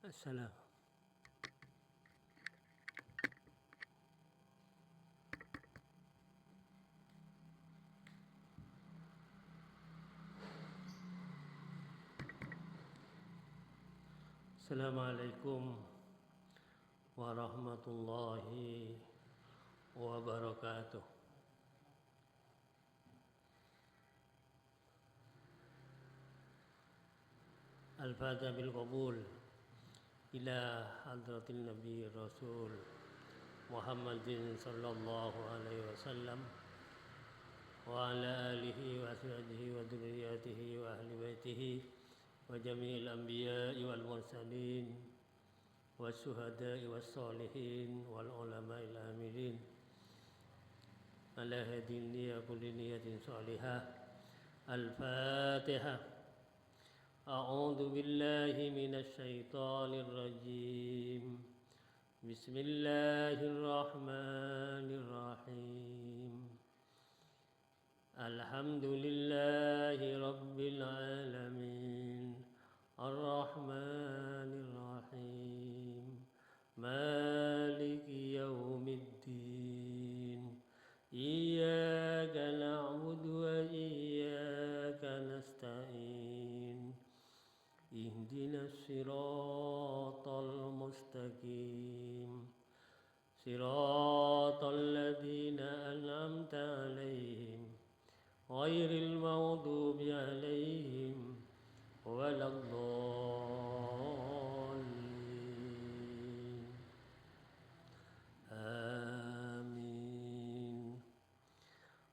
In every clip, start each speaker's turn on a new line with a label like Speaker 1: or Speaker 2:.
Speaker 1: السلام. Assalamualaikum warahmatullahi wabarakatuh. Al-Fatiha bil qabul ila hadratin Nabi Rasul Muhammadin sallallahu alaihi wasallam wa ala alihi wa ashabihi wa dzurriyyatihi wa ahli baitihi wa jami'il anbiya'i wal mursalin wasyuhada'i wassalihin wal ulama'il amilin ala hadin niyya kulli niyatin salihah. Al-Fatihah. A'udzu billahi minasy syaithanir rajim. Bismillahirrahmanirrahim. Alhamdulillahi rabbil alamin. Ar-Rahmanir Rahim. Maliki yaumiddin. Iyyaka na'budu wa iyyaka nasta'in. Ihdinas siratal mustaqim. Siratal ladzina an'amta 'alaihim ghairil maghdubi 'alaihim waladdallin. Amin.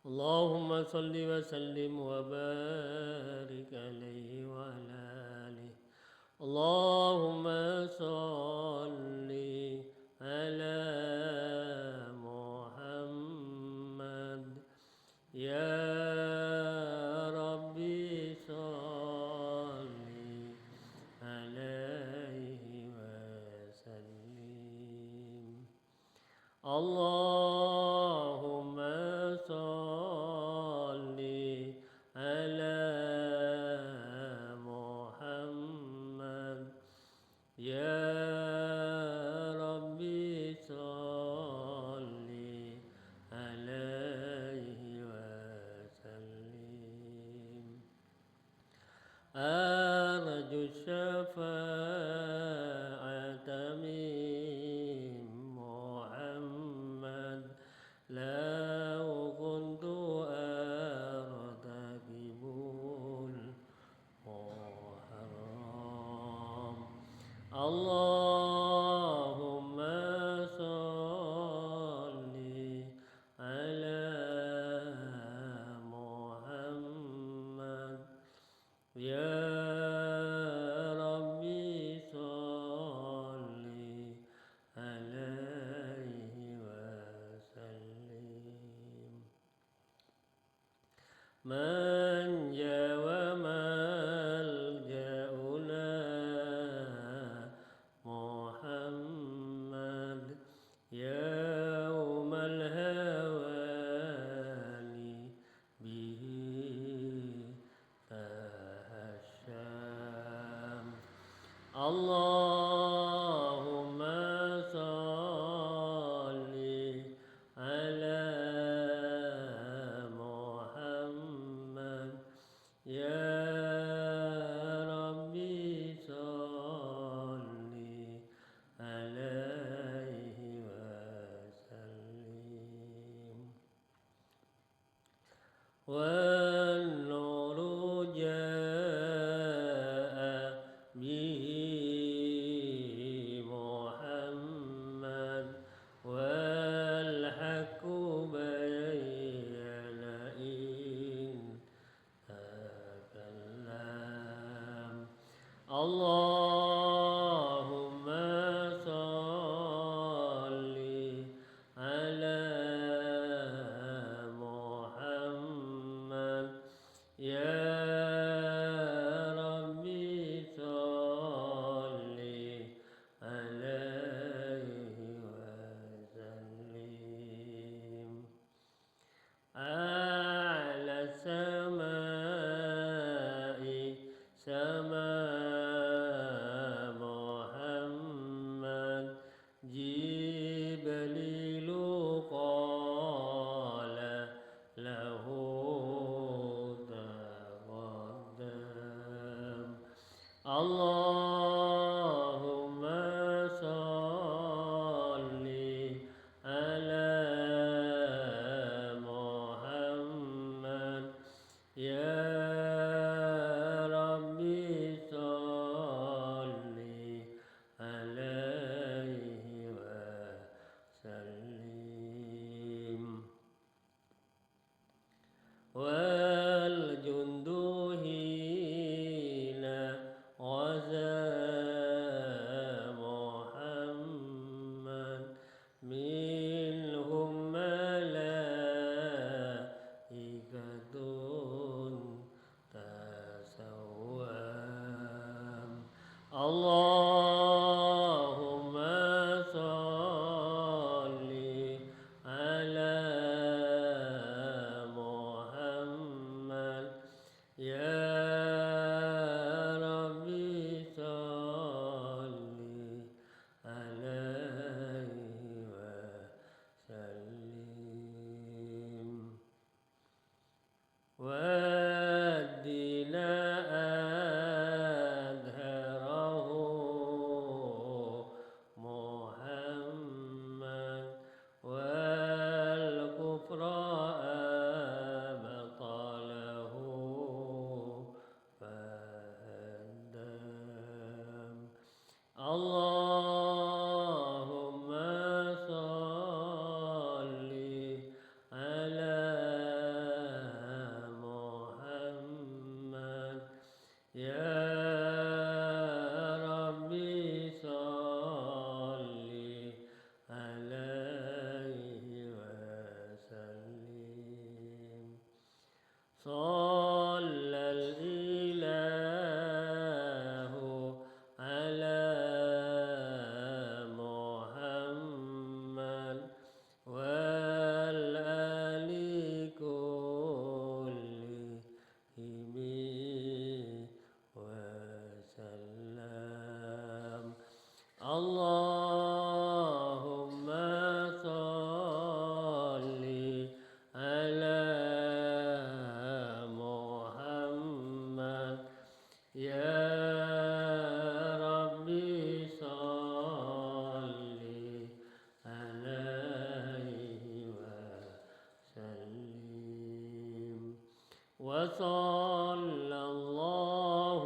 Speaker 1: Allahumma salli wa sallim wa barik alaihi wa ala alihi. Allahumma salli ala Muhammad. Ya Rabbi salli alaihi wa sallim. Allahumma salli ala Muhammad. Ya Rabbi salli alaihi wa sallim. Arju syafa'ata min Muhammad. Lau kuntu artakibul muharram. Allahumma salli ala Muhammad. Ya Rabbi salli alaihi wa sallim. Man jawa malja'una Muhammad. Yaumal hawani bihi tahasham. Allahumma salli ala Muhammad. Ya Rabbi salli alaihi wa sallim. Wan nuru jaa bihi Muhammad wal haqqu bayyana in takallam. Allahumma salli ala Muhammad. Ya Rabbi salli alaihi wa sallim. Ala samai sama اللهم صل على محمد يا ربي صل عليه وسلم والجند حين غزا محمد منهم ملائكة تسوام اللهم صل على محمد يا ربي صل عليه وسلم والدين أظهره محمد والكفر أبطله فهدم اللهم صل على محمد يا ربي صل عليه وسلم صلى الإله على محمد والآل كلهم وسلم اللهم صل على محمد يا ربي صل عليه وسلم وصلى الله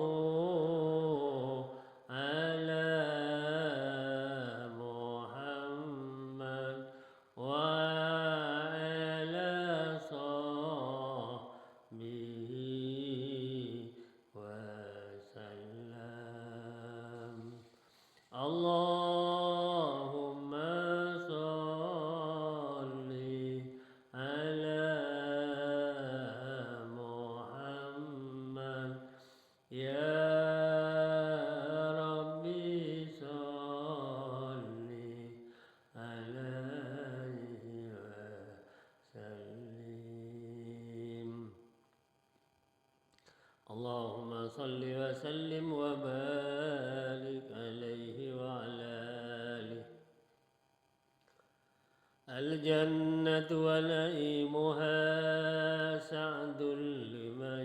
Speaker 1: على محمد وعلى صحبه وسلم اللهم صل على محمد يا ربي صل عليه وسلم اللهم صل وسلم وبارك عليه وعلى آله الجنة ونعيمها سعد لمن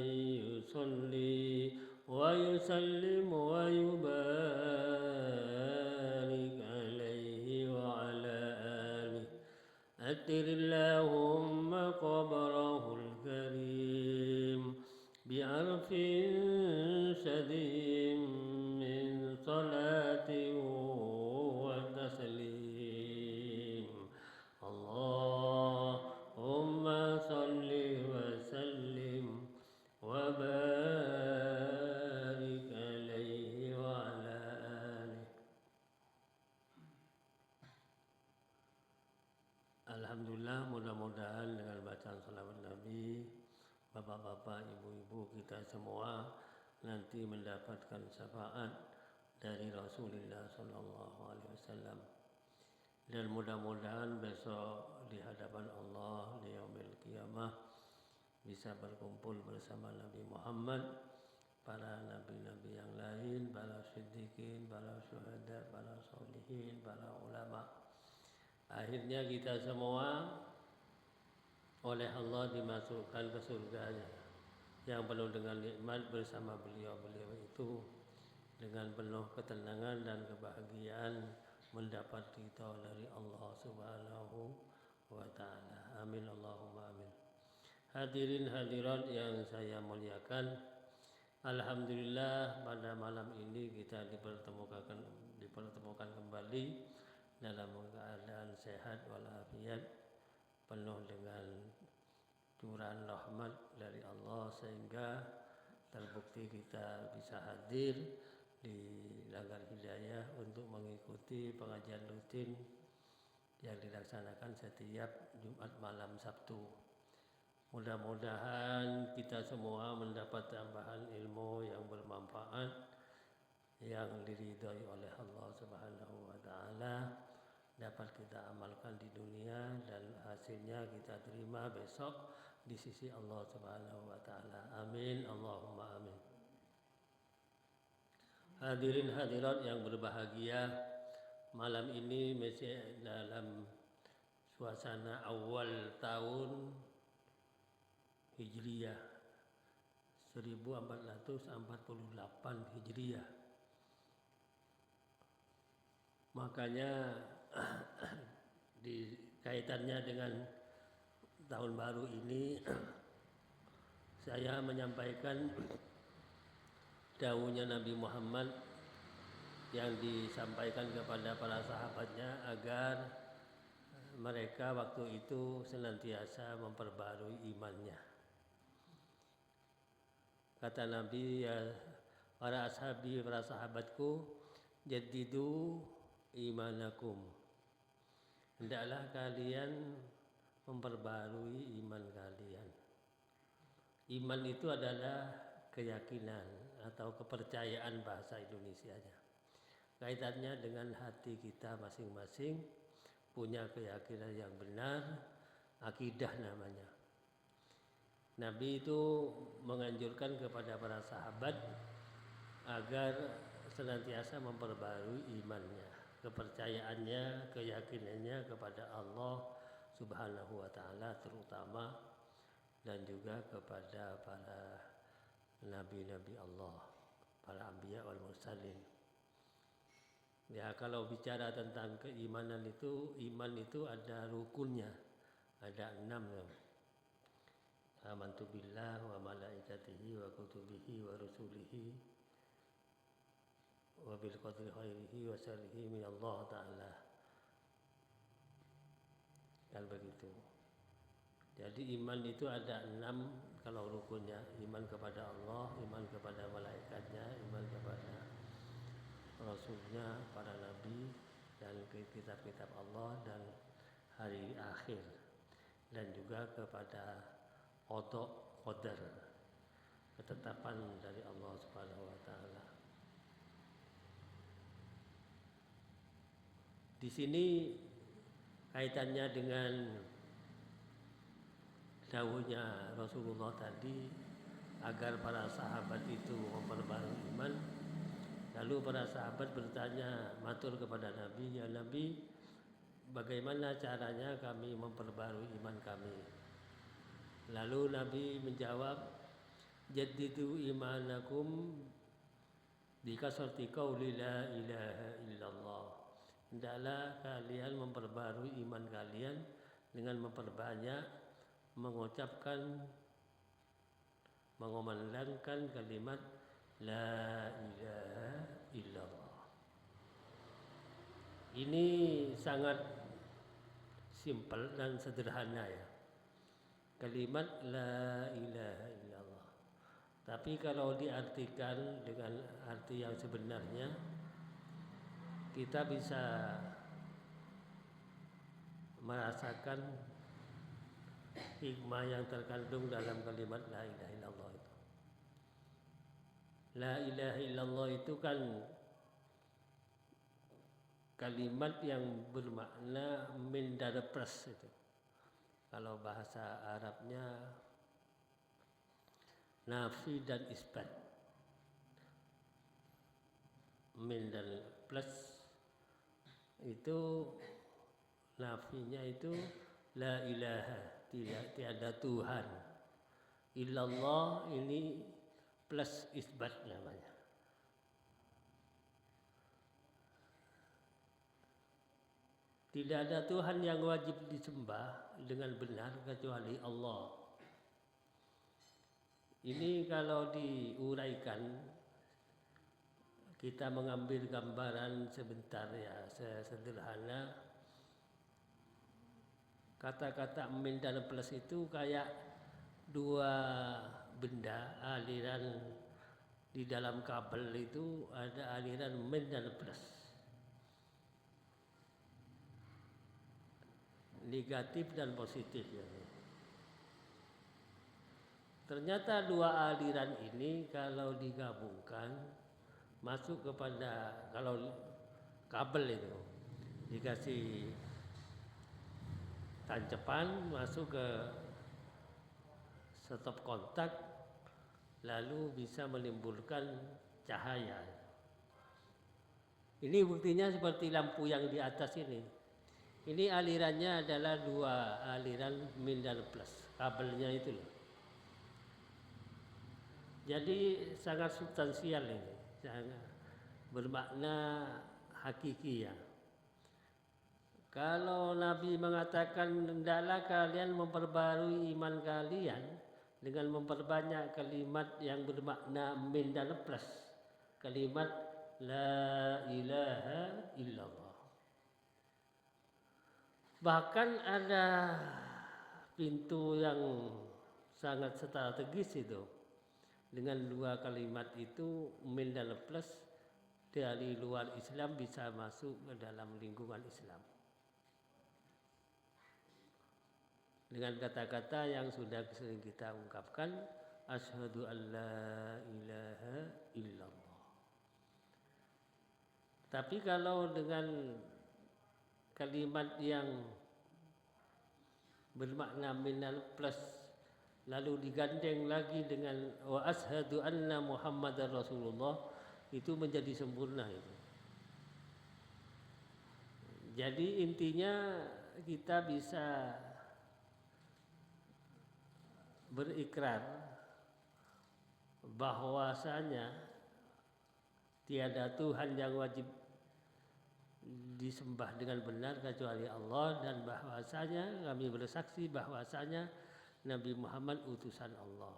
Speaker 1: يصلي ويسلم ويبارك عليه وعلى آله أتر اللهم قبره الكريم بعرف شديد من صلاة وتسليم اللهم صل وسلم وبارك عليه وعلى آله. Alhamdulillah, mudah-mudahan dengan bacaan salawat Nabi, bapak-bapak, ibu-ibu kita semua nanti mendapatkan syafaat dari Rasulullah SAW. Dan mudah-mudahan besok di hadapan Allah di yaumil qiyamah bisa berkumpul bersama Nabi Muhammad, para nabi-nabi yang lain, para siddiqin, para syuhada, para sholihin, para ulama. Akhirnya kita semua oleh Allah dimasukkan ke surganya yang penuh dengan nikmat bersama beliau-beliau itu dengan penuh ketenangan dan kebahagiaan mendapat ridha dari Allah Subhanahu wa taala. Amin Allahumma amin. Hadirin hadirat yang saya muliakan, alhamdulillah pada malam ini kita dipertemukan kembali dalam keadaan sehat walafiat, penuh dengan curahan rahmat dari Allah, sehingga terbukti kita bisa hadir di Langgar Hidayah untuk mengikuti pengajian rutin yang dilaksanakan setiap Jumat malam Sabtu. Mudah-mudahan kita semua mendapat tambahan ilmu yang bermanfaat, yang diridhai oleh Allah Subhanahu wa taala, dapat kita amalkan di dunia dan hasilnya kita terima besok di sisi Allah Subhanahu wa taala. Amin Allahumma amin. Hadirin hadirat yang berbahagia, malam ini masih dalam suasana awal tahun Hijriyah 1448 Hijriyah. Makanya di kaitannya dengan tahun baru ini saya menyampaikan dawuhnya Nabi Muhammad yang disampaikan kepada para sahabatnya agar mereka waktu itu senantiasa memperbarui imannya. Kata Nabi, ya para sahabatku, jaddidu imanakum. Hendaklah kalian memperbarui iman kalian. Iman itu adalah keyakinan atau kepercayaan bahasa Indonesianya. Kaitannya dengan hati kita masing-masing, punya keyakinan yang benar, akidah namanya. Nabi itu menganjurkan kepada para sahabat agar senantiasa memperbarui imannya, kepercayaannya, keyakinannya kepada Allah Subhanahu wa taala terutama, dan juga kepada para nabi-nabi Allah, para anbiya wal mursalin. Ya, kalau bicara tentang keimanan itu, iman itu ada rukunnya, ada 6. Amantu billah wa malaikatihi wa kutubihi wa rusulihi wa bil qadri khairihi wa syarrihi min Allah ta'ala. Kan begitu. Jadi iman itu ada 6 kalau rukunnya. Iman kepada Allah, iman kepada malaikatnya, iman kepada Rasulnya, para nabi, dan kitab-kitab Allah dan hari akhir, dan juga kepada qadar, ketetapan dari Allah Subhanahu wa taala. Di sini kaitannya dengan dawuhnya Rasulullah tadi agar para sahabat itu memperbarui iman. Lalu para sahabat bertanya, matur kepada Nabi, ya Nabi, bagaimana caranya kami memperbarui iman kami? Lalu Nabi menjawab, jaddidu imanakum bikasrati qauli la ilaha illallah. Hendaklah kalian memperbarui iman kalian dengan memperbanyak mengucapkan, mengumandangkan kalimat la ilaha illallah. Ini sangat simpel dan sederhana ya, kalimat la ilaha illallah. Tapi kalau diartikan dengan arti yang sebenarnya, kita bisa merasakan hikmah yang terkandung dalam kalimat la ilaha illallah itu. La ilaha illallah itu kan kalimat yang bermakna min darpres itu. Kalau bahasa Arabnya nafi dan isbat. Min dan plus itu nafinya itu la ilaha, tiada Tuhan. Illallah ini plus isbat namanya. Tidak ada Tuhan yang wajib disembah dengan benar kecuali Allah. Ini kalau diuraikan, kita mengambil gambaran sebentar ya, sederhana. Kata-kata min dan plus itu kayak dua benda, aliran di dalam kabel itu ada aliran min dan plus. Negatif dan positif ya. Ternyata dua aliran ini kalau digabungkan masuk kepada, kalau kabel itu dikasih tancepan masuk ke stop kontak, lalu bisa menimbulkan cahaya. Ini buktinya seperti lampu yang di atas ini. Ini alirannya adalah dua aliran min dan plus, kabelnya itu loh. Jadi sangat substansial ini, sangat bermakna hakiki ya. Kalau Nabi mengatakan hendaklah kalian memperbarui iman kalian dengan memperbanyak kalimat yang bermakna min dan plus, kalimat la ilaha illallah. Bahkan ada pintu yang sangat strategis itu. Dengan dua kalimat itu min dan plus, dari luar Islam bisa masuk ke dalam lingkungan Islam. Dengan kata-kata yang sudah sering kita ungkapkan, asyhadu an la ilaha illallah. Tapi kalau dengan kalimat yang bermakna min dan plus lalu digandeng lagi dengan wa asyhadu anna Muhammadar Rasulullah, itu menjadi sempurna itu. Jadi intinya kita bisa berikrar bahwasanya tiada Tuhan yang wajib disembah dengan benar kecuali Allah, dan bahwasanya kami bersaksi bahwasanya Nabi Muhammad utusan Allah.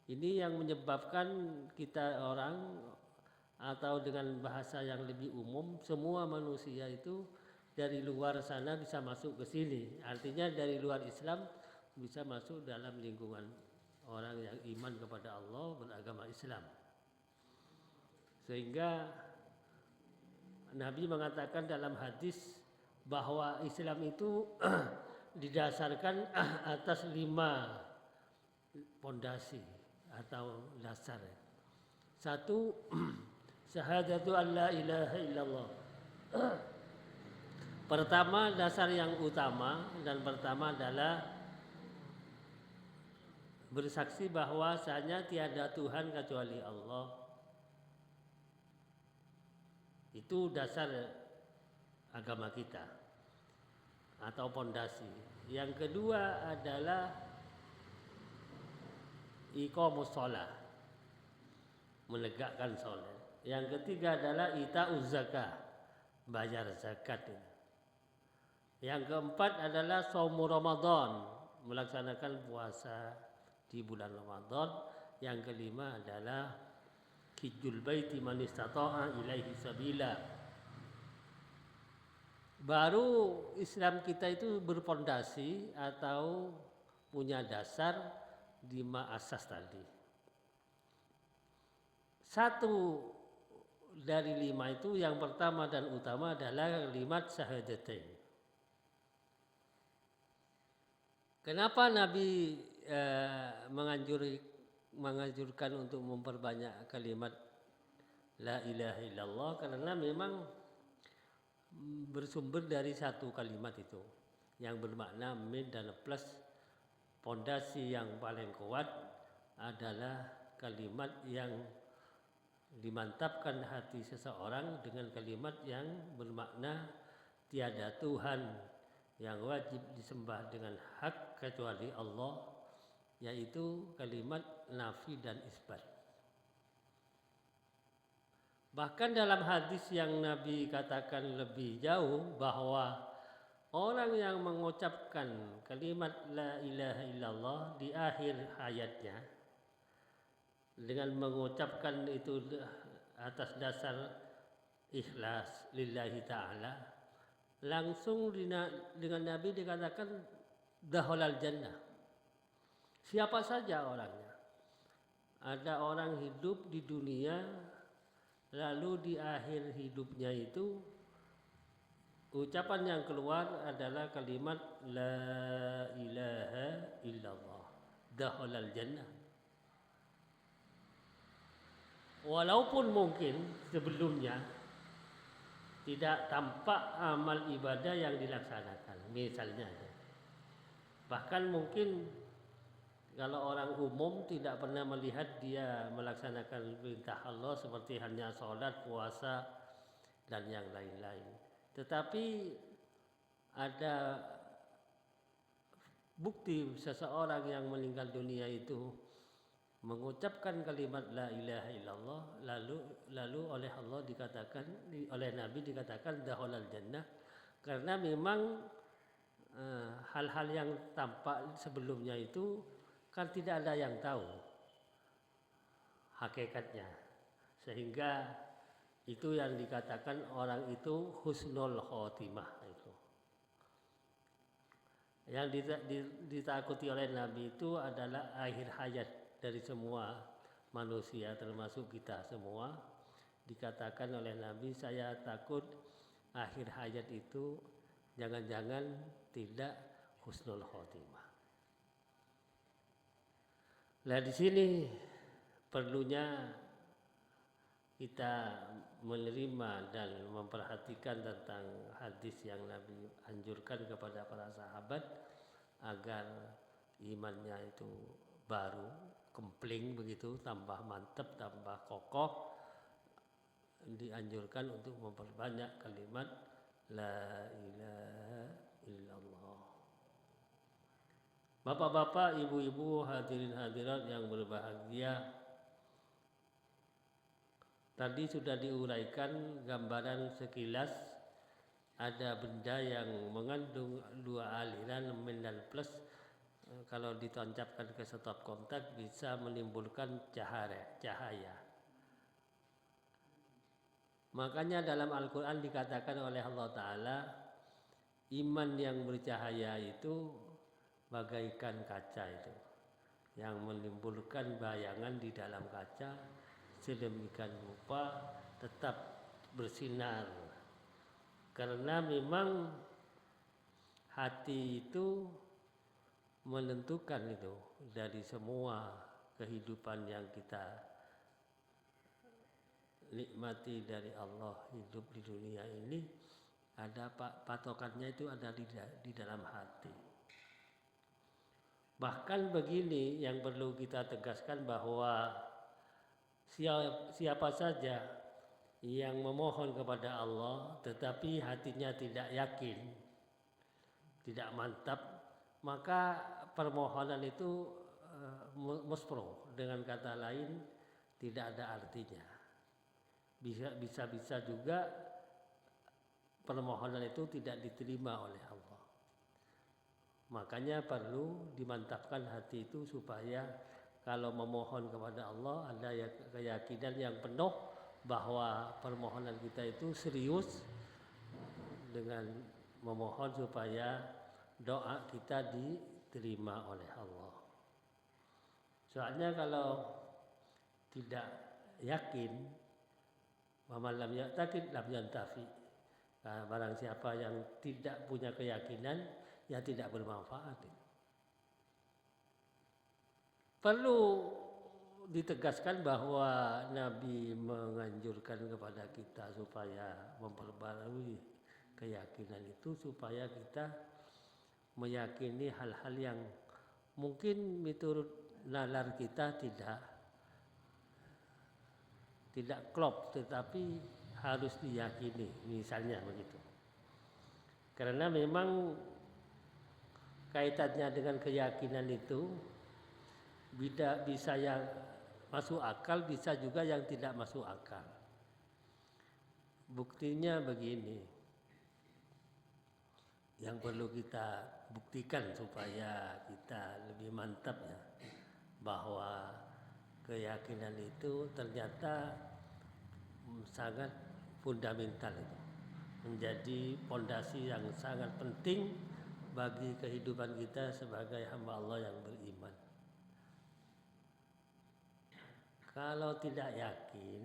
Speaker 1: Ini yang menyebabkan kita orang, atau dengan bahasa yang lebih umum, semua manusia itu dari luar sana bisa masuk ke sini. Artinya dari luar Islam bisa masuk dalam lingkungan orang yang iman kepada Allah, beragama Islam. Sehingga Nabi mengatakan dalam hadis bahwa Islam itu didasarkan atas 5 pondasi atau dasar. 1, syahadatu an la ilaha illallah. Pertama, dasar yang utama dan pertama adalah bersaksi bahwasanya tiada Tuhan kecuali Allah. Itu dasar agama kita atau pondasi. Yang kedua adalah iqamus shalah, menegakkan salat. Yang ketiga adalah ita'uz zakah, bayar zakat. Yang keempat adalah shaum Ramadan, melaksanakan puasa di bulan Ramadan. Yang kelima adalah hijjul baiti man istata'a ilaihi sabila. Baru Islam kita itu berpondasi atau punya dasar 5 asas tadi. 1 dari 5 itu, yang pertama dan utama adalah kalimat syahadatain. Kenapa Nabi menganjurkan untuk memperbanyak kalimat la ilaha illallah? Karena memang bersumber dari 1 kalimat itu yang bermakna min dan plus. Pondasi yang paling kuat adalah kalimat yang dimantapkan hati seseorang dengan kalimat yang bermakna tiada Tuhan yang wajib disembah dengan hak kecuali Allah, yaitu kalimat nafi dan isbat. Bahkan dalam hadis yang Nabi katakan lebih jauh bahwa orang yang mengucapkan kalimat la ilaha illallah di akhir hayatnya dengan mengucapkan itu atas dasar ikhlas lillahi ta'ala, langsung dengan Nabi dikatakan dakhalal jannah. Siapa saja orangnya. Ada orang hidup di dunia lalu di akhir hidupnya itu ucapan yang keluar adalah kalimat la ilaha illallah, dakhalal jannah. Walaupun mungkin sebelumnya tidak tampak amal ibadah yang dilaksanakan, misalnya. Bahkan mungkin kalau orang umum tidak pernah melihat dia melaksanakan perintah Allah seperti hanya sholat, puasa, dan yang lain-lain. Tetapi ada bukti seseorang yang meninggal dunia itu mengucapkan kalimat la ilaha illallah lalu oleh Allah dikatakan, oleh Nabi dikatakan dakhalal jannah, karena memang hal-hal yang tampak sebelumnya itu kan tidak ada yang tahu hakikatnya, sehingga itu yang dikatakan orang itu husnul khotimah. Itu yang ditakuti oleh Nabi itu adalah akhir hayat dari semua manusia termasuk kita semua. Dikatakan oleh Nabi, saya takut akhir hayat itu jangan-jangan tidak husnul khotimah. Nah, di sini perlunya kita menerima dan memperhatikan tentang hadis yang Nabi anjurkan kepada para sahabat agar imannya itu baru, kempling begitu, tambah mantap, tambah kokoh. Dianjurkan untuk memperbanyak kalimat la ilaha illallah. Bapak-bapak, ibu-ibu, hadirin hadirat yang berbahagia, tadi sudah diuraikan gambaran sekilas. Ada benda yang mengandung dua aliran min dan plus. Kalau ditancapkan ke stop kontak bisa menimbulkan cahaya. Makanya dalam Al-Quran dikatakan oleh Allah Ta'ala, iman yang bercahaya itu bagaikan kaca itu, yang menimbulkan bayangan di dalam kaca sedemikian rupa tetap bersinar. Karena memang hati itu menentukan itu dari semua kehidupan yang kita nikmati dari Allah, hidup di dunia ini, ada patokannya itu ada di dalam hati. Bahkan begini yang perlu kita tegaskan, bahwa siapa saja yang memohon kepada Allah tetapi hatinya tidak yakin, tidak mantap, maka permohonan itu muspro, dengan kata lain tidak ada artinya. Bisa juga permohonan itu tidak diterima oleh Allah. Makanya perlu dimantapkan hati itu supaya kalau memohon kepada Allah ada keyakinan yang penuh bahwa permohonan kita itu serius, dengan memohon supaya doa kita diterima oleh Allah. Soalnya kalau tidak yakin, waman lam ya'taqid lam yantafi. Barang siapa yang tidak punya keyakinan, ya tidak bermanfaat. Perlu ditegaskan bahwa Nabi menganjurkan kepada kita supaya memperbarui keyakinan itu, supaya kita meyakini hal-hal yang mungkin menurut nalar kita tidak klop, tetapi harus diyakini, misalnya begitu. Karena memang kaitannya dengan keyakinan itu bisa yang masuk akal, bisa juga yang tidak masuk akal. Buktinya begini, yang perlu kita buktikan supaya kita lebih mantap ya, bahwa keyakinan itu ternyata sangat fundamental itu, menjadi pondasi yang sangat penting bagi kehidupan kita sebagai hamba Allah yang beriman. Kalau tidak yakin,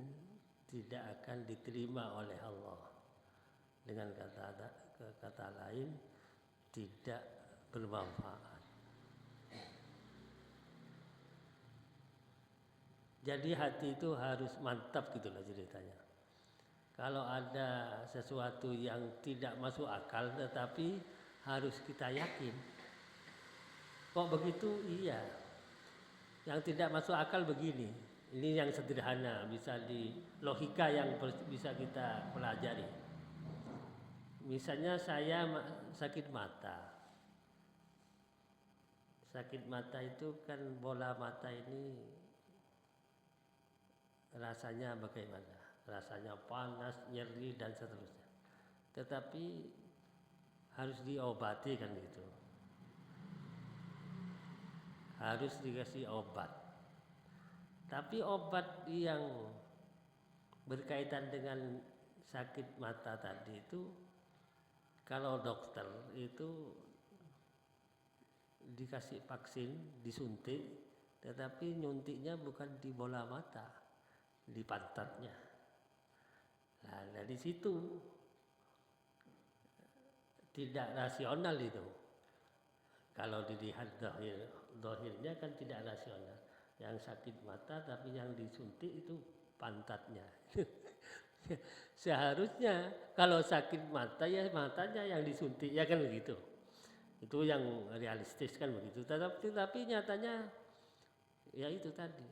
Speaker 1: tidak akan diterima oleh Allah. Dengan kata lain, tidak bermanfaat. Jadi hati itu harus mantap gitulah ceritanya. Kalau ada sesuatu yang tidak masuk akal tetapi harus kita yakin. Kok begitu? Iya. Yang tidak masuk akal begini. Ini yang sederhana, bisa di logika yang bisa kita pelajari. Misalnya saya sakit mata. Sakit mata itu kan bola mata ini rasanya bagaimana? Rasanya panas, nyeri dan seterusnya. Tetapi harus diobati kan gitu. Harus dikasih obat. Tapi obat yang berkaitan dengan sakit mata tadi itu, kalau dokter itu dikasih vaksin, disuntik, tetapi nyuntiknya bukan di bola mata, di pantatnya. Nah, dari situ tidak rasional itu. Kalau dilihat dohirnya kan tidak rasional. Yang sakit mata tapi yang disuntik itu pantatnya. Seharusnya kalau sakit mata ya matanya yang disuntik, ya kan begitu. Itu yang realistis kan begitu. Tapi nyatanya ya itu tadi.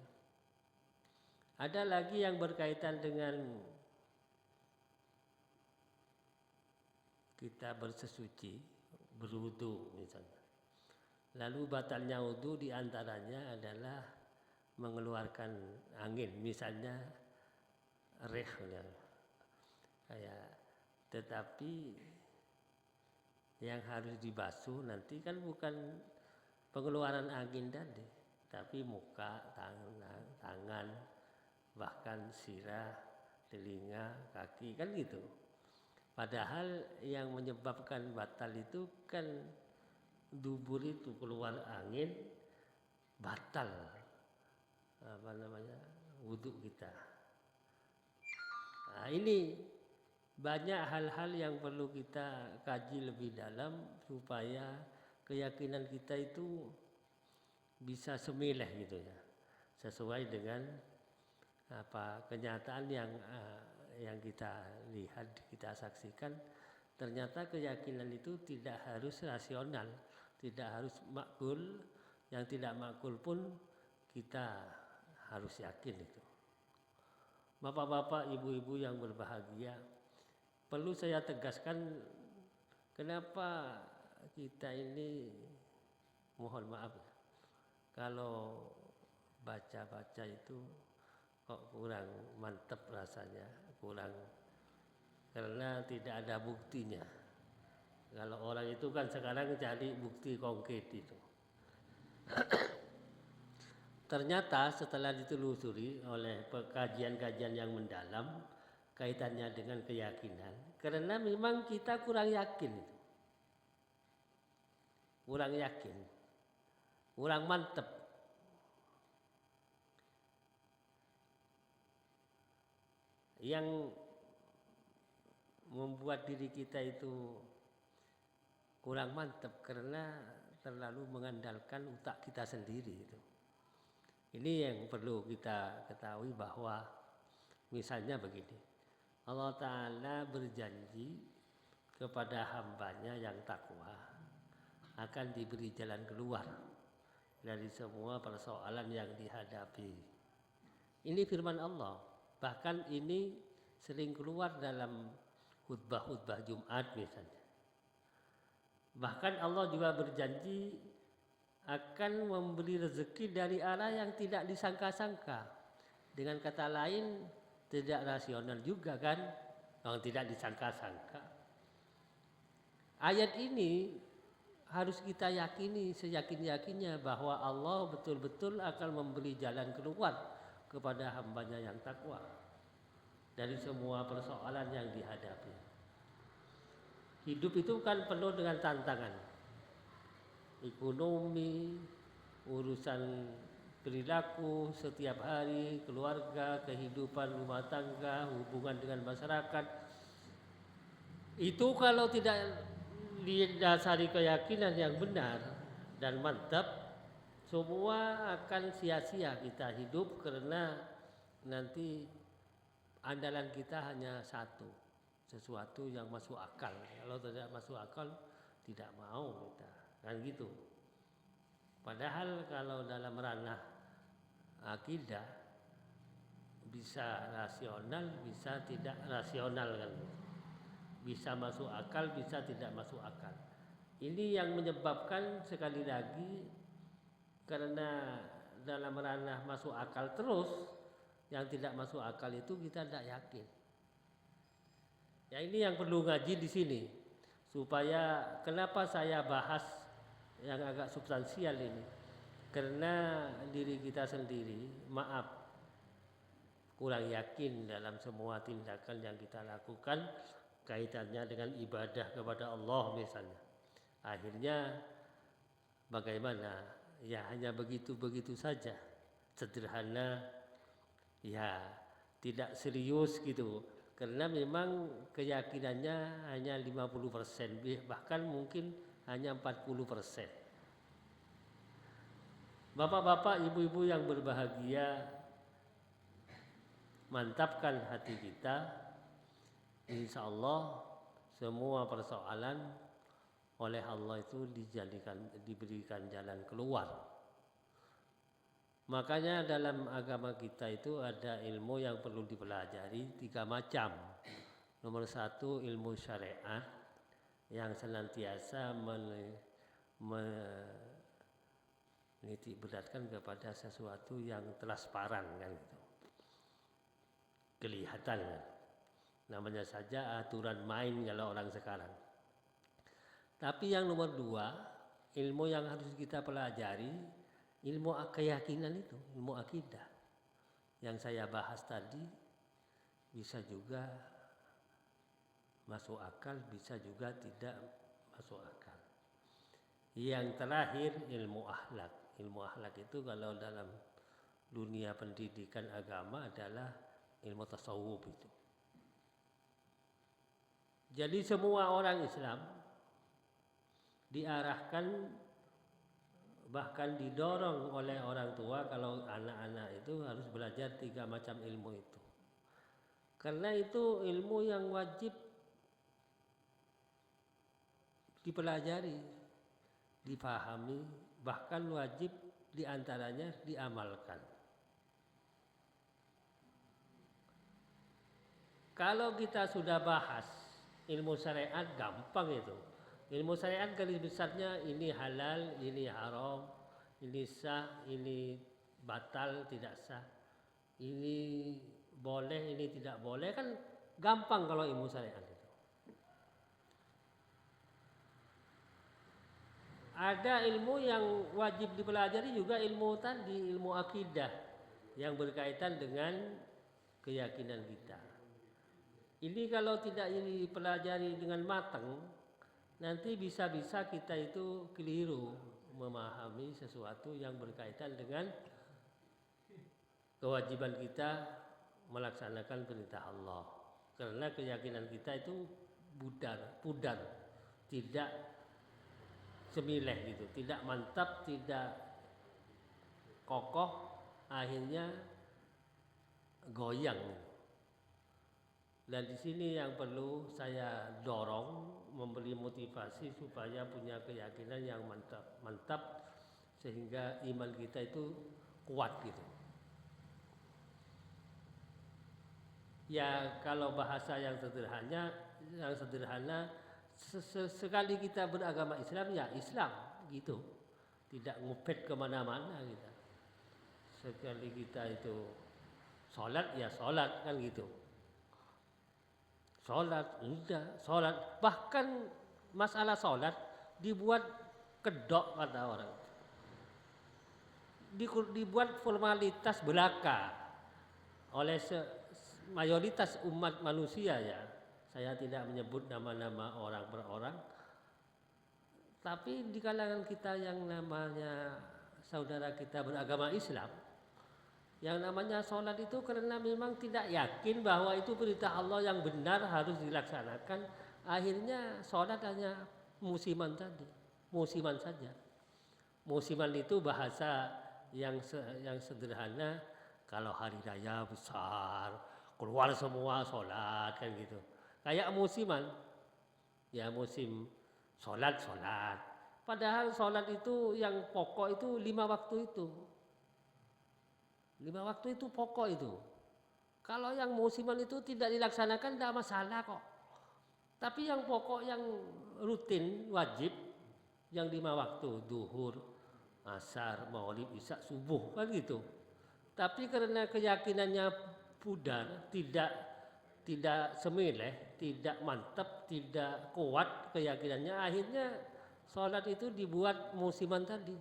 Speaker 1: Ada lagi yang berkaitan dengan kita bersesuci, berwudu misalnya. Lalu batalnya wudu diantaranya adalah mengeluarkan angin, misalnya reh, kayak. Tetapi yang harus dibasuh nanti kan bukan pengeluaran angin tadi, tapi muka, tangan, bahkan sirah, telinga, kaki, kan gitu. Padahal yang menyebabkan batal itu kan dubur itu keluar angin, batal wudu kita. Nah, ini banyak hal-hal yang perlu kita kaji lebih dalam supaya keyakinan kita itu bisa semileh gitu ya, sesuai dengan kenyataan yang kita lihat, kita saksikan. Ternyata keyakinan itu tidak harus rasional, tidak harus makul. Yang tidak makul pun kita harus yakin itu. Bapak-bapak, ibu-ibu yang berbahagia, perlu saya tegaskan kenapa kita ini, mohon maaf kalau baca-baca itu kok kurang mantap rasanya, kurang, karena tidak ada buktinya. Kalau orang itu kan sekarang cari bukti konkret itu. Ternyata setelah ditelusuri oleh kajian-kajian yang mendalam kaitannya dengan keyakinan, karena memang kita kurang yakin itu. Kurang yakin, kurang mantep. Yang membuat diri kita itu kurang mantep karena terlalu mengandalkan otak kita sendiri itu. Ini yang perlu kita ketahui, bahwa misalnya begini, Allah Ta'ala berjanji kepada hambanya yang takwa akan diberi jalan keluar dari semua persoalan yang dihadapi. Ini firman Allah. Bahkan ini sering keluar dalam khutbah-khutbah Jumat misalnya. Bahkan Allah juga berjanji akan memberi rezeki dari arah yang tidak disangka-sangka. Dengan kata lain, tidak rasional juga kan. yang tidak disangka-sangka. Ayat ini harus kita yakini seyakin-yakinnya bahwa Allah betul-betul akan memberi jalan keluar kepada hambanya yang takwa dari semua persoalan yang dihadapi. Hidup itu kan penuh dengan tantangan, ekonomi, urusan perilaku setiap hari, keluarga, kehidupan rumah tangga, hubungan dengan masyarakat. Itu kalau tidak didasari keyakinan yang benar dan mantap, semua akan sia-sia kita hidup, karena nanti andalan kita hanya satu, sesuatu yang masuk akal. Kalau tidak masuk akal, tidak mau kita, kan gitu. Padahal kalau dalam ranah akidah bisa rasional, bisa tidak rasional, kan, bisa masuk akal, bisa tidak masuk akal. Ini yang menyebabkan sekali lagi, karena dalam ranah masuk akal terus, yang tidak masuk akal itu kita tidak yakin. Ya, ini yang perlu ngaji di sini, supaya kenapa saya bahas yang agak substansial ini, karena diri kita sendiri, maaf, kurang yakin dalam semua tindakan yang kita lakukan kaitannya dengan ibadah kepada Allah misalnya. Akhirnya bagaimana? Ya hanya begitu-begitu saja, sederhana, ya tidak serius gitu. Karena memang keyakinannya hanya 50%, bahkan mungkin hanya 40%. Bapak-bapak, ibu-ibu yang berbahagia, mantapkan hati kita. Insya Allah semua persoalan oleh Allah itu diberikan jalan keluar. Makanya dalam agama kita itu ada ilmu yang perlu dipelajari 3 macam. Nomor 1 ilmu syariat yang senantiasa menitik beratkan kepada sesuatu yang transparan, kan gitu, kelihatan, kan. Namanya saja aturan main kalau orang sekarang. Tapi yang nomor 2, ilmu yang harus kita pelajari, ilmu keyakinan itu, ilmu akidah. Yang saya bahas tadi bisa juga masuk akal, bisa juga tidak masuk akal. Yang terakhir ilmu akhlak. Ilmu akhlak itu kalau dalam dunia pendidikan agama adalah ilmu tasawuf itu. Jadi semua orang Islam diarahkan, bahkan didorong oleh orang tua kalau anak-anak itu harus belajar 3 macam ilmu itu. Karena itu ilmu yang wajib dipelajari, dipahami, bahkan wajib diantaranya diamalkan. Kalau kita sudah bahas ilmu syariat, gampang itu. Ilmu syariat garis besarnya ini halal, ini haram, ini sah, ini batal, tidak sah, ini boleh, ini tidak boleh, kan gampang kalau ilmu syariat itu. Ada ilmu yang wajib dipelajari juga, ilmu tadi, ilmu akidah yang berkaitan dengan keyakinan kita. Ini kalau tidak ini dipelajari dengan matang, nanti bisa-bisa kita itu keliru memahami sesuatu yang berkaitan dengan kewajiban kita melaksanakan perintah Allah. Karena keyakinan kita itu pudar, tidak semileh gitu, tidak mantap, tidak kokoh, akhirnya goyang. Dan di sini yang perlu saya dorong, memberi motivasi supaya punya keyakinan yang mantap sehingga iman kita itu kuat gitu. Ya kalau bahasa yang sederhana, sekali kita beragama Islam ya Islam gitu, tidak ngupet kemana-mana kita. Sekali kita itu sholat ya sholat, kan gitu. sholat, enggak, sholat. Bahkan masalah sholat dibuat kedok kata orang. Dibuat formalitas belaka oleh mayoritas umat manusia ya. Saya tidak menyebut nama-nama orang per orang. Tapi di kalangan kita yang namanya saudara kita beragama Islam, yang namanya sholat itu karena memang tidak yakin bahwa itu perintah Allah yang benar harus dilaksanakan, akhirnya sholat hanya musiman tadi, musiman saja. Musiman itu bahasa yang sederhana, kalau hari raya besar keluar semua sholat kan gitu. Kayak musiman, ya musim sholat. Padahal sholat itu yang pokok itu 5 waktu itu. 5 waktu itu pokok itu. Kalau yang musiman itu tidak dilaksanakan tidak masalah kok. Tapi yang pokok yang rutin wajib yang 5 waktu, duhur, asar, maghrib, isya, subuh kan gitu. Tapi karena keyakinannya pudar, tidak semileh, tidak mantap, tidak kuat keyakinannya, akhirnya sholat itu dibuat musiman tadi.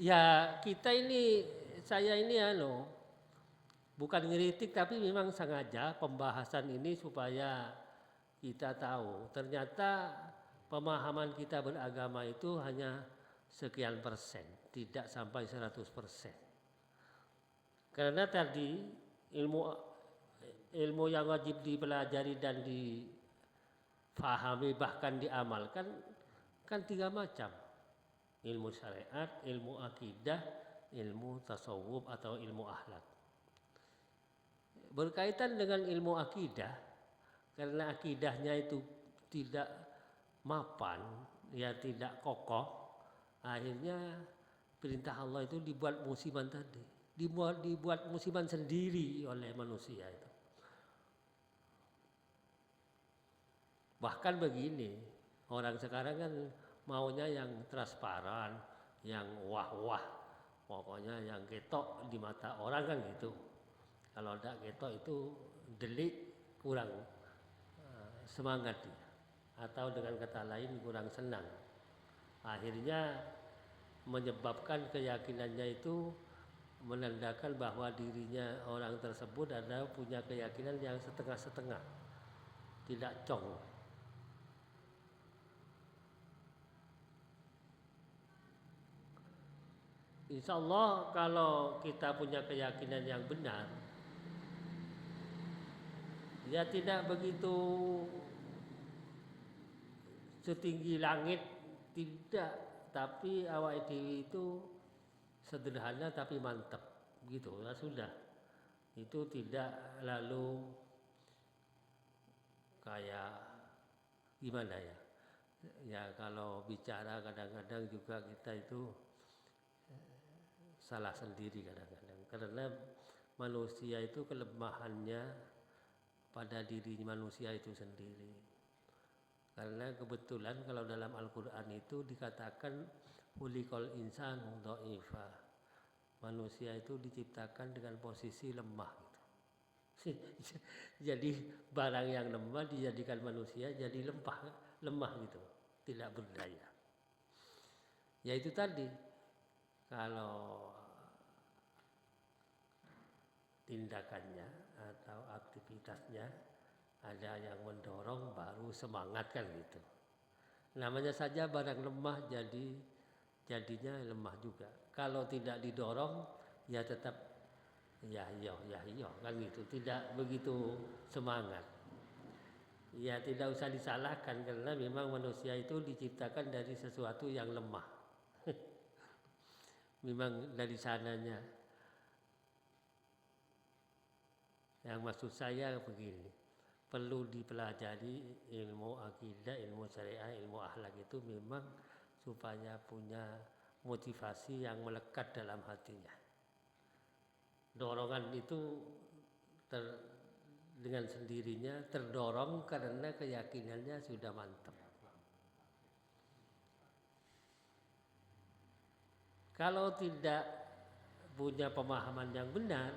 Speaker 1: Ya kita ini, saya ini bukan ngeritik tapi memang sengaja pembahasan ini supaya kita tahu ternyata pemahaman kita beragama itu hanya sekian persen, tidak sampai 100%. Karena tadi ilmu yang wajib dipelajari dan difahami bahkan diamalkan kan 3 macam. Ilmu syariat, ilmu akidah, ilmu tasawuf atau ilmu akhlak. Berkaitan dengan ilmu akidah, karena akidahnya itu tidak mapan, ya tidak kokoh, akhirnya perintah Allah itu dibuat musiman tadi, dibuat musiman sendiri oleh manusia itu. Bahkan begini, orang sekarang kan maunya yang transparan, yang wah-wah, pokoknya yang ketok di mata orang kan gitu. Kalau tidak ketok itu delik, kurang semangat dia. Atau dengan kata lain kurang senang. Akhirnya menyebabkan keyakinannya itu menandakan bahwa dirinya orang tersebut adalah punya keyakinan yang setengah-setengah, tidak cong. Insya Allah kalau kita punya keyakinan yang benar, ya tidak begitu setinggi langit, tidak, tapi awak itu sederhana tapi mantap gitu, ya sudah. Itu tidak lalu kayak gimana ya. Ya kalau bicara kadang-kadang juga kita itu salah sendiri kadang-kadang. Karena manusia itu kelemahannya pada diri manusia itu sendiri. Karena kebetulan kalau dalam Al-Quran itu dikatakan khuliqal insanu dha'ifa. Manusia itu diciptakan dengan posisi lemah gitu. Jadi barang yang lemah dijadikan manusia jadi lemah gitu, tidak berdaya. Ya itu tadi, kalau tindakannya atau aktivitasnya ada yang mendorong baru semangat kan gitu. Namanya saja barang lemah jadinya lemah juga. Kalau tidak didorong ya tetap ya kan gitu, tidak begitu semangat. Ya tidak usah disalahkan karena memang manusia itu diciptakan dari sesuatu yang lemah. Memang dari sananya. Yang maksud saya begini, perlu dipelajari ilmu akidah, ilmu syariah, ilmu akhlak itu memang supaya punya motivasi yang melekat dalam hatinya. Dorongan itu dengan sendirinya terdorong karena keyakinannya sudah mantap. Kalau tidak punya pemahaman yang benar,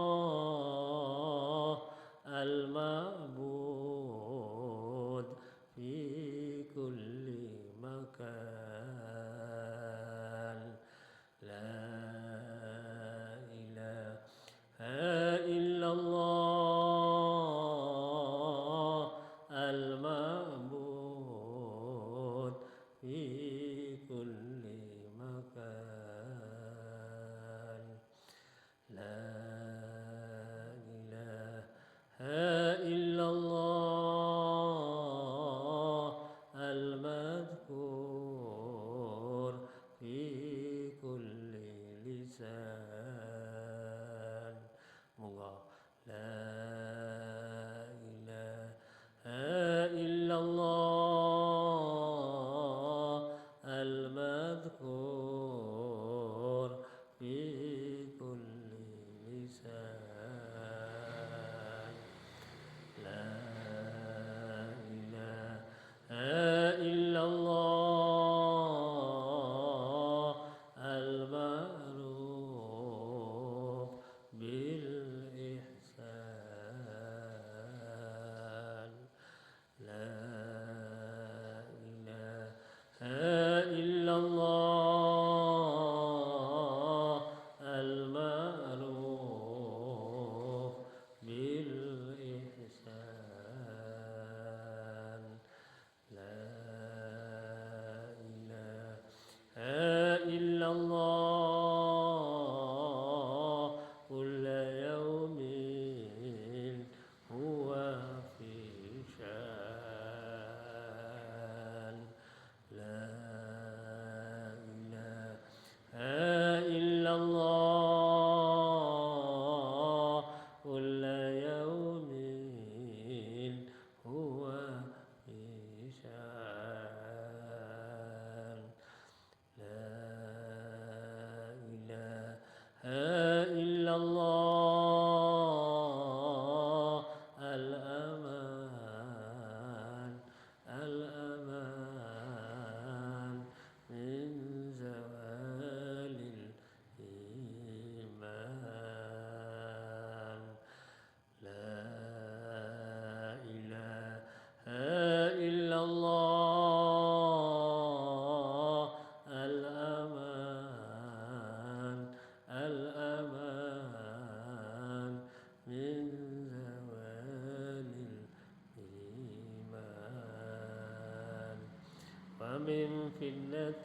Speaker 1: ومن فتنة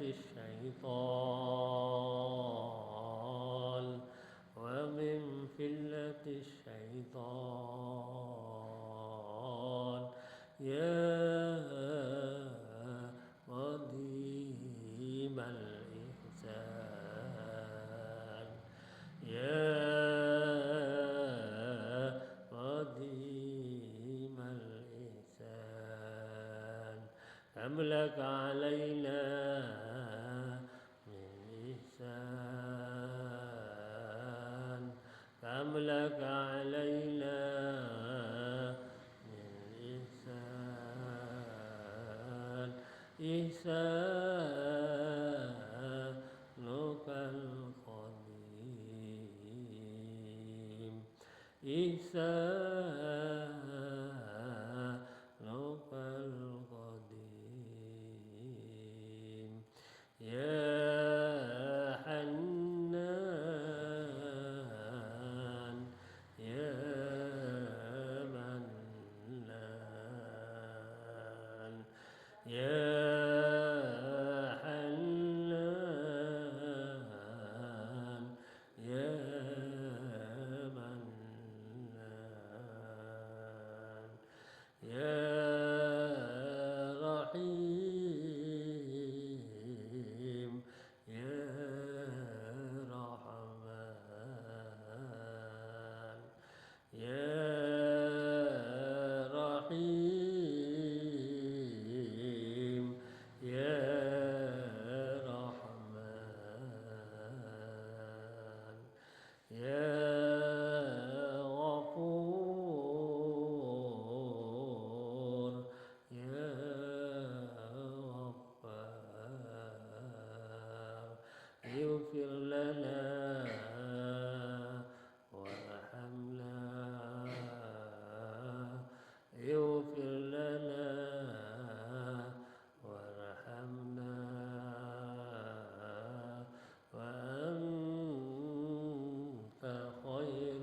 Speaker 1: الشيطان ومن فتنة الشيطان يا قديم الإحسان يا قديم الإحسان كم لك علينا من إحسان كم لك علينا من إحسان إحسانك القديم إحسانك القديم يا حنان يا منان يا حنان يا منان يا رحيم يا رحمن يا رحيم يا رحمن يا غفور يا غفار اغفر لنا وارحمنا اغفر لنا وارحمنا وأنت خير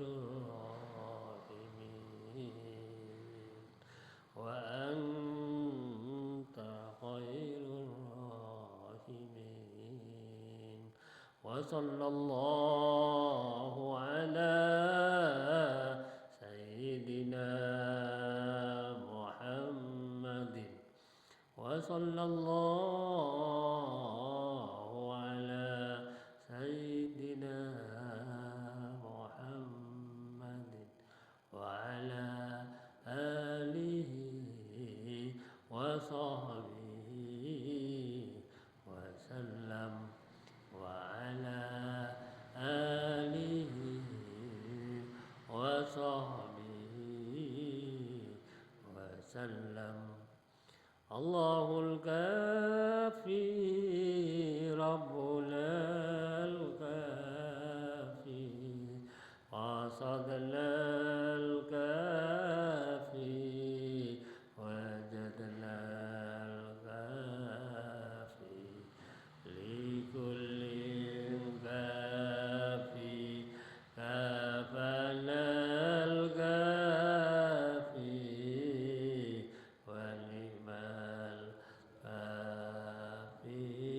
Speaker 1: الراحمين وأنت خير الراحمين وصلى الله على سيدنا محمد وصلى الله على سيدنا محمد وعلى آله وصحبه وسلم وعلى آله وصحبه وسلم الله الكافي ربنا الكافي قصدنا الكافي وجدنا الكافي لكل كافي كافنا الكافي ولمن كافي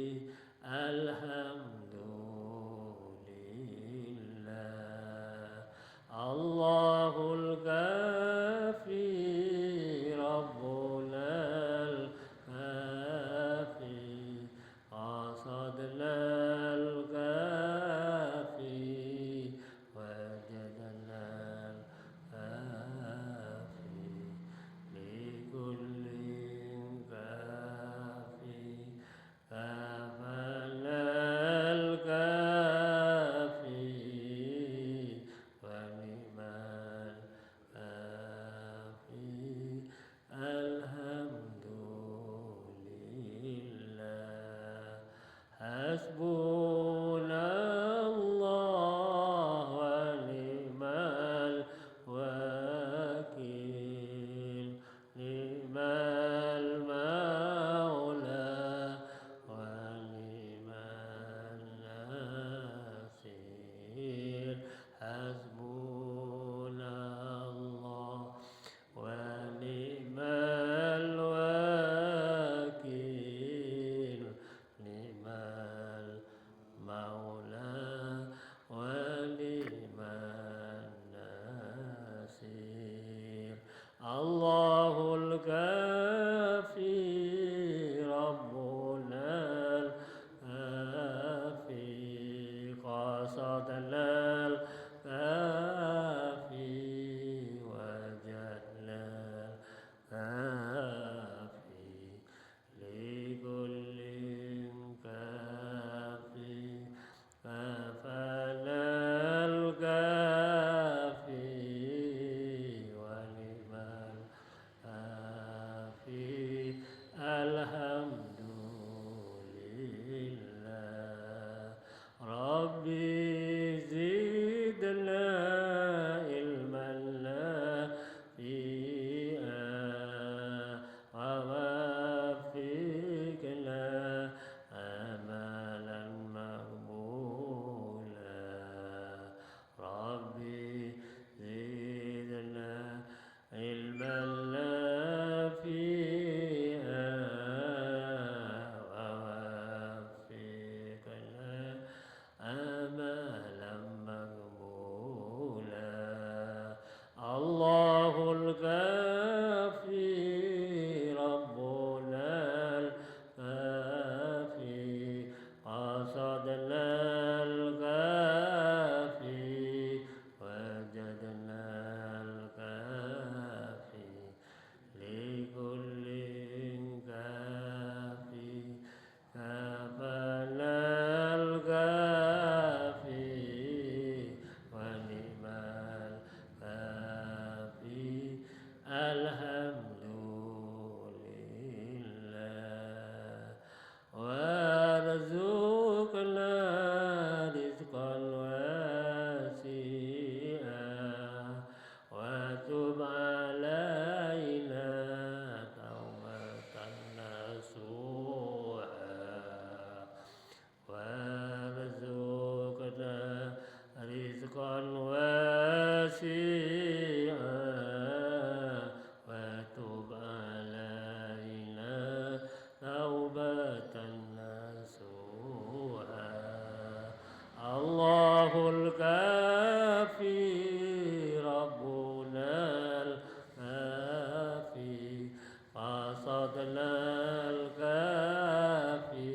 Speaker 1: قصدنا الكافي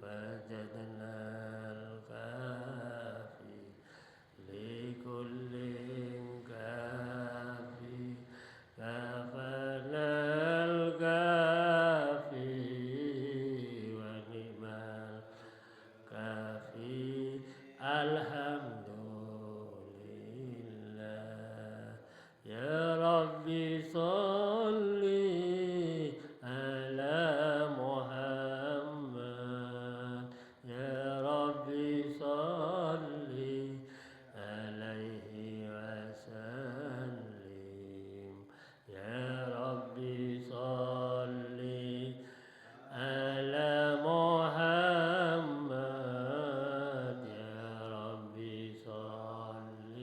Speaker 1: وجدنا الكافي لكل كافي كفانا الكافي ونعم الكافي الحمد لله يا ربي صل على محمد يا ربي صل عليه وسلم يا ربي صل على محمد يا ربي صل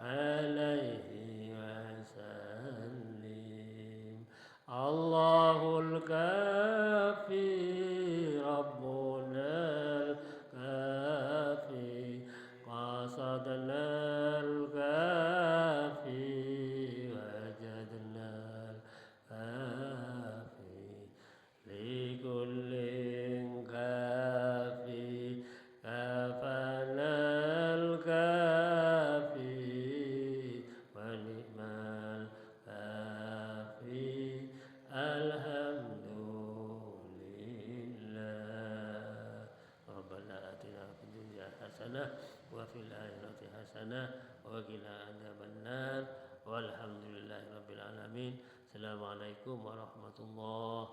Speaker 1: عليه وسلم الله الكافي ربنا الكافي قصدنا الكافي وجدنا الكافي لكل كافي كفانا الكافي ونعم الكافي الحمد لله ربنا آتنا في الدنيا حسنة وفي الآخرة حسنة وقنا عذاب النار والحمد لله رب العالمين. السلام عليكم warahmatullahi